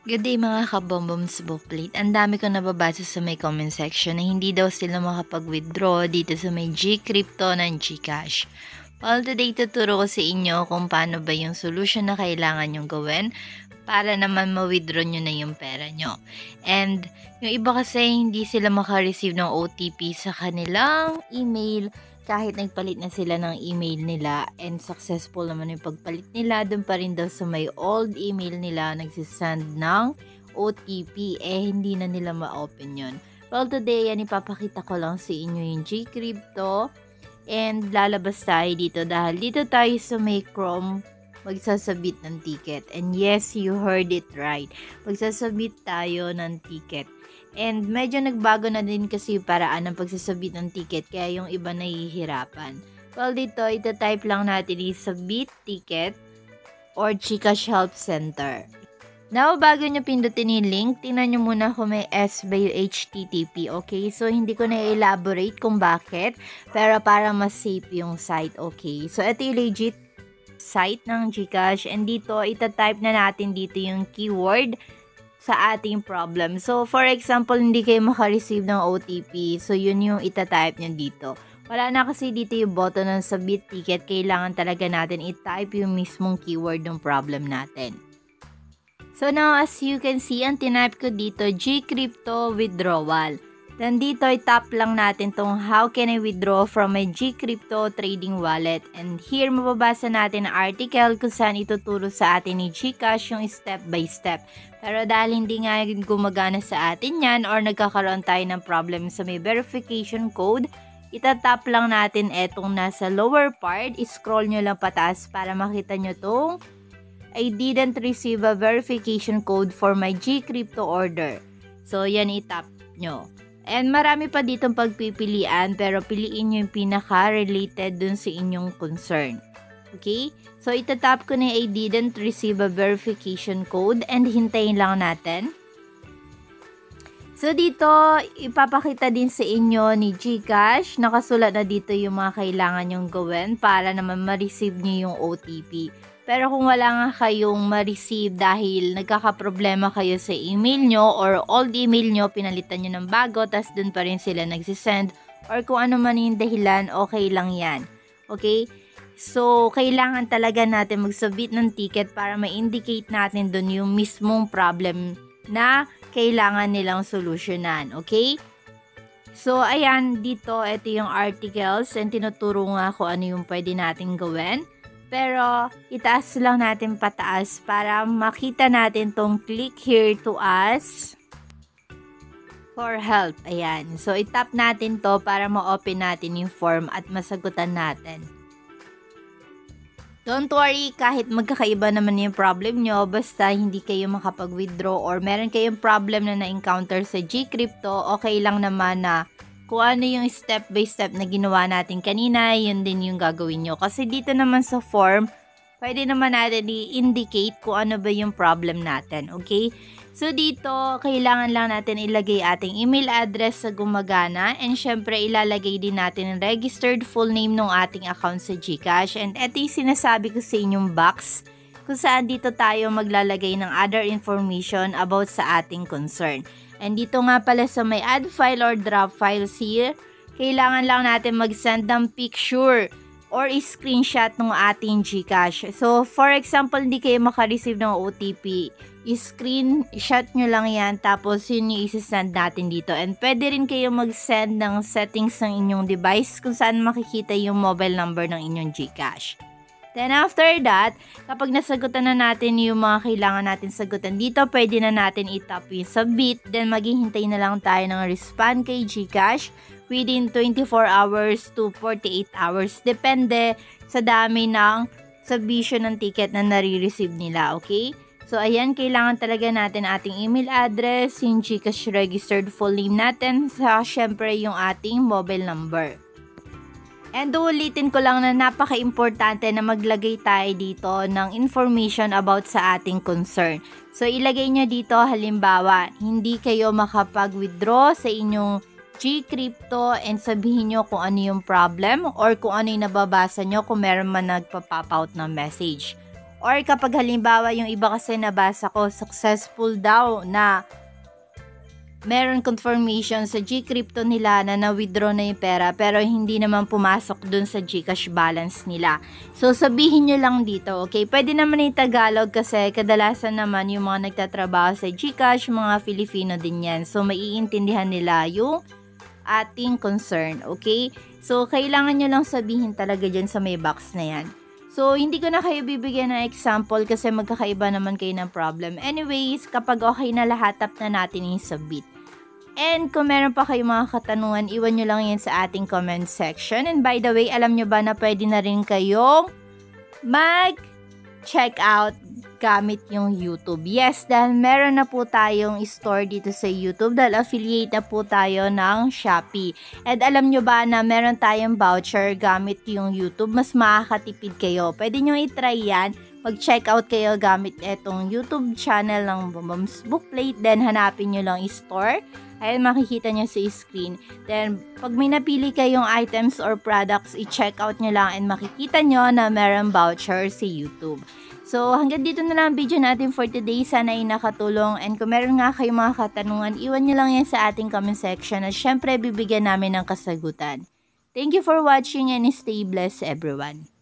Good day mga kabomboms bookplate. Ang dami ko nababasa sa may comment section na hindi daw sila makapag-withdraw dito sa may G-Crypto ng GCash. Well, today tuturo ko sa inyo kung paano ba yung solution na kailangan nyong gawin para naman ma-withdraw nyo na yung pera nyo. And yung iba kasi hindi sila makareceive ng OTP sa kanilang email kahit nagpalit na sila ng email nila and successful naman yung pagpalit nila, dun pa rin daw sa may old email nila nagsisend ng OTP, hindi na nila ma-open yun. Well, today, yan ipapakita ko lang sa inyo yung G-Crypto and lalabas tayo dito dahil dito tayo sa may Chrome magsasabit ng ticket. And yes, you heard it right. Magsasabit tayo ng ticket. And medyo nagbago na din kasi paraan ng pagsasabit ng ticket kaya yung iba nahihirapan. Well, dito, itatype lang natin submit ticket or GCash Help Center. Now, bago nyo pindutin yung link, tingnan nyo muna kung may S by HTTP, okay? So, hindi ko na-elaborate kung bakit, pero para mas safe yung site, okay? So, ito yung legit site ng GCash and dito, itatype na natin dito yung keyword sa ating problem. So, for example, hindi kayo makareceive ng OTP. So, yun yung itatype nyo dito. Wala na kasi dito yung button ng submit ticket. Kailangan talaga natin i-type yung mismong keyword ng problem natin. So, now, as you can see, ang tinype ko dito, G-Crypto Withdrawal. Then, dito, i-tap lang natin tong how can I withdraw from my G-Crypto trading wallet. And here, mababasa natin ang article kung saan ituturo sa atin ni GCash yung step by step. Pero dahil hindi nga gumagana sa atin yan or nagkakaroon tayo ng problem sa may verification code, itatap lang natin etong nasa lower part, scroll nyo lang pataas para makita nyo tong I didn't receive a verification code for my G-Crypto order. So, yan itap nyo. And marami pa ditong pagpipilian pero piliin nyo yung pinaka-related dun sa inyong concern. Okay? So, itatap ko na I didn't receive a verification code and hintayin lang natin. So, dito, ipapakita din sa inyo ni GCash. Nakasulat na dito yung mga kailangan nyong gawin para naman ma-receive nyo yung OTP. Pero kung wala nga kayong ma-receive dahil nagkakaproblema kayo sa email nyo or old email nyo, pinalitan nyo ng bago, tas dun pa rin sila nagsisend or kung ano man yung dahilan, okay lang yan. Okay? So, kailangan talaga natin mag-submit ng ticket para ma-indicate natin dun yung mismong problem na kailangan nilang solusyonan. Okay? So, ayan, dito, ito yung articles and tinuturo nga kung ano yung pwede natin gawin. Pero, itaas lang natin pataas para makita natin tong click here to us for help. Ayan. So, itap natin to para ma-open natin yung form at masagutan natin. Don't worry, kahit magkakaiba naman yung problem nyo, basta hindi kayo makapag-withdraw or meron kayong problem na na-encounter sa G-Crypto, okay lang naman na kung ano yung step by step na ginawa natin kanina, yun din yung gagawin nyo. Kasi dito naman sa form, pwede naman natin i-indicate kung ano ba yung problem natin, okay? So dito, kailangan lang natin ilagay ating email address sa gumagana and syempre ilalagay din natin ang registered full name ng ating account sa GCash. And ito yung sinasabi ko sa inyong box kung saan dito tayo maglalagay ng other information about sa ating concern. And dito nga pala sa may add file or drop files here, kailangan lang natin mag-send ng picture or screenshot ng ating GCash. So, for example, hindi kayo makareceive ng OTP, screenshot nyo lang yan, tapos yun yung isi-send natin dito. And pwede rin kayo mag-send ng settings ng inyong device kung saan makikita yung mobile number ng inyong GCash. Then after that, kapag nasagutan na natin yung mga kailangan natin sagutan dito, pwede na natin itap yung submit. Then maghihintay na lang tayo ng respond kay GCash within 24 hours to 48 hours. Depende sa dami ng submission ng ticket na nare-receive nila, okay? So ayan, kailangan talaga natin ating email address, yung GCash registered full name natin, sa syempre yung ating mobile number. And ulitin ko lang na napaka-importante na maglagay tayo dito ng information about sa ating concern. So, ilagay nyo dito halimbawa, hindi kayo makapag-withdraw sa inyong G-Crypto and sabihin nyo kung ano yung problem or kung ano yung nababasa nyo kung meron man nagpa-pop out ng message. Or kapag halimbawa yung iba kasi nabasa ko, successful daw na meron confirmation sa Gcrypto nila na na-withdraw na yung pera pero hindi naman pumasok dun sa Gcash balance nila. So, sabihin nyo lang dito, okay? Pwede naman yung Tagalog kasi kadalasan naman yung mga nagtatrabaho sa Gcash, mga Filipino din yan. So, maiintindihan nila yung ating concern, okay? So, kailangan nyo lang sabihin talaga dyan sa may box na yan. So, hindi ko na kayo bibigyan ng example kasi magkakaiba naman kayo ng problem. Anyways, kapag okay na lahat, tap na natin yung submit. And kung meron pa kayong mga katanungan, iwan nyo lang yan sa ating comment section. And by the way, alam nyo ba na pwede na rin kayong mag-check out gamit yung YouTube? Yes, dahil meron na po tayong store dito sa YouTube dahil affiliate na po tayo ng Shopee. And alam nyo ba na meron tayong voucher gamit yung YouTube? Mas makakatipid kayo. Pwede nyo i-try yan. Mag-check out kayo gamit etong YouTube channel ng Bombom's Bookplate. Then, hanapin nyo lang i-store. Ayun, makikita nyo sa screen. Then, pag may napili kayong items or products, i-check out nyo lang and makikita nyo na meron voucher sa YouTube. So, hanggang dito na lang ang video natin for today. Sana ay nakatulong. And kung meron nga kayong mga katanungan, iwan nyo lang yan sa ating comment section. At syempre, bibigyan namin ng kasagutan. Thank you for watching and stay blessed everyone.